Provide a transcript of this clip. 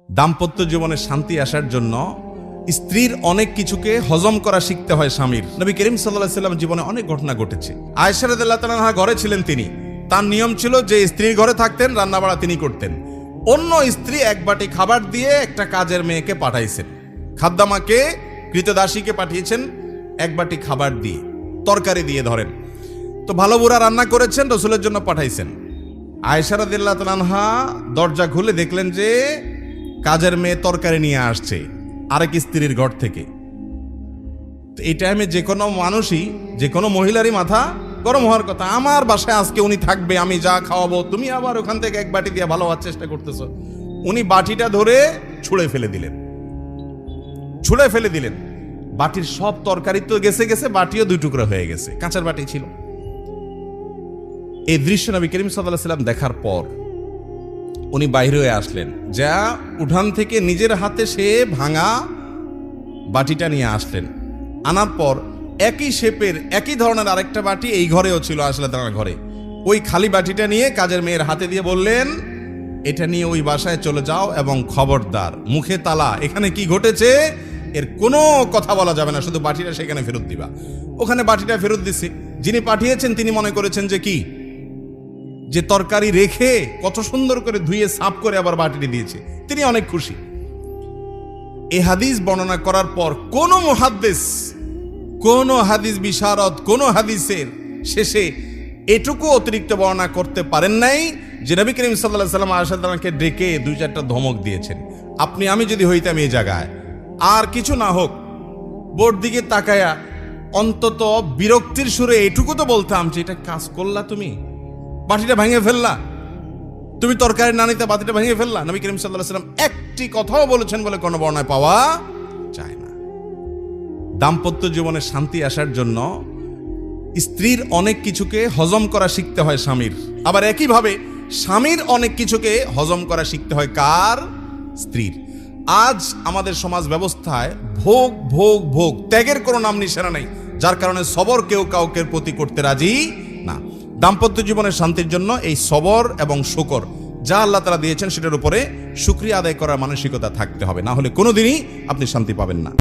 দাম্পত্য জীবনে শান্তি আসার জন্য স্ত্রীর অনেক কিছুকে হজম করা শিখতে হয় স্বামীর। নবী করিম সাল্লাল্লাহু আলাইহি ওয়াসাল্লাম জীবনে অনেক ঘটনা ঘটেছে। আয়েশা রাদিয়াল্লাহু তাআলা আনহা ঘরে ছিলেন, তিনি তার নিয়ম ছিল যে স্ত্রীর ঘরে থাকতেন, রান্না বাড়া তিনি করতেন। অন্য স্ত্রী এক বাটি খাবার দিয়ে একটা কাজের মেয়েকে পাঠাইছেন, খাদ্দামাকে কৃতদাসীকে পাঠিয়েছেন এক বাটি খাবার দিয়ে, তরকারি দিয়ে ধরেন। তো ভালো বুড়া রান্না করেছেন, রসুলের জন্য পাঠাইছেন। আয়েশা রাদিয়াল্লাহু তাআলা আনহা দরজা খুলে দেখলেন যে কাজের মেয়ে তরকারি নিয়ে আসছে আরেক স্ত্রীর ঘর থেকে। তো এই টাইমে যে কোনো মানুষই, যে কোনো মহিলারই মাথা গরম হওয়ার কথা। আমার বাসায় আজকে উনি থাকবে, আমি যা খাওয়াবো, তুমি আবার ওখান থেকে এক বাটি দিয়ে ভালো হওয়ার চেষ্টা করতেছো। উনি বাটিটা ধরে ছুঁড়ে ফেলে দিলেন। বাটির সব তরকারি তো গেছে, বাটিও দুই টুকরা হয়ে গেছে, কাঁচার বাটি ছিল। এই দৃশ্য নবী করিম সাল্লাল্লাহু আলাইহি ওয়াসাল্লাম দেখার পর উনি বাইরে হয়ে আসলেন, যা উঠান থেকে নিজের হাতে সে ভাঙা বাটিটা নিয়ে আসলেন। আনার পর একই শেপের একই ধরনের আরেকটা বাটি এই ঘরেও ছিল, আসলে তার ঘরে। ওই খালি বাটিটা নিয়ে কাজের মেয়ের হাতে দিয়ে বললেন, এটা নিয়ে ওই বাসায় চলে যাও এবং খবরদার মুখে তালা, এখানে কি ঘটেছে এর কোনো কথা বলা যাবে না, শুধু বাটিটা সেখানে ফেরত দিবা। ওখানে বাটিটা ফেরত দিচ্ছে। যিনি পাঠিয়েছেন তিনি মনে করেছেন যে কি, যে তরকারি রেখে কত সুন্দর করে ধুয়ে সাফ করে আবার বাটিটি দিয়েছে, তিনি অনেক খুশি। এই হাদিস বর্ণনা করার পর কোন মুহাদ্দিস, কোন হাদিস বিশারদ, কোন হাদিসের শেষে এটুকু অতিরিক্ত বর্ণনা করতে পারেন নাই যে নবী করিম সাল্লাল্লাহু আলাইহি ওয়াসাল্লাম আয়েশা রাদিয়াল্লাহু আনহাকে ডেকে দুই চারটা ধমক দিয়েছেন। আপনি আমি যদি হইতাম এই জায়গায়, আর কিছু না হোক বোর্ড দিকে তাকায়া অন্তত বিরক্তির সুরে এটুকু তো বলতাম যে এটা কাজ করলা, তুমি বাটিটা ভেঙে ফেললা, তুমি তরকারি না নিতে বাটিটা ভেঙে ফেললা। নবী করিম সাল্লাল্লাহু আলাইহি ওয়াসাল্লাম একটি কথাও বলেছেন বলে কোনো বর্ণনায় পাওয়া যায় না। দাম্পত্য জীবনে শান্তি আসার জন্য স্ত্রীর অনেক কিছুকে হজম করা শিখতে হয় স্বামীর, আবার একইভাবে স্বামীর অনেক কিছুকে হজম করা শিখতে হয় কার? স্ত্রীর। আজ আমাদের সমাজ ব্যবস্থায় ভোগ ভোগ ভোগ, ত্যাগের কোনো নাম নিশানা নেই, যার কারণে সবর কেউ কাউকে প্রতি করতে রাজি না। দাম্পত্য জীবনের শান্তির জন্য এই সবর এবং শুকর যা আল্লাহ তাআলা দিয়েছেন সেটার উপরে শুকরিয়া আদায় করার মানসিকতা থাকতে হবে, না হলে কোনোদিনই আপনি শান্তি পাবেন না।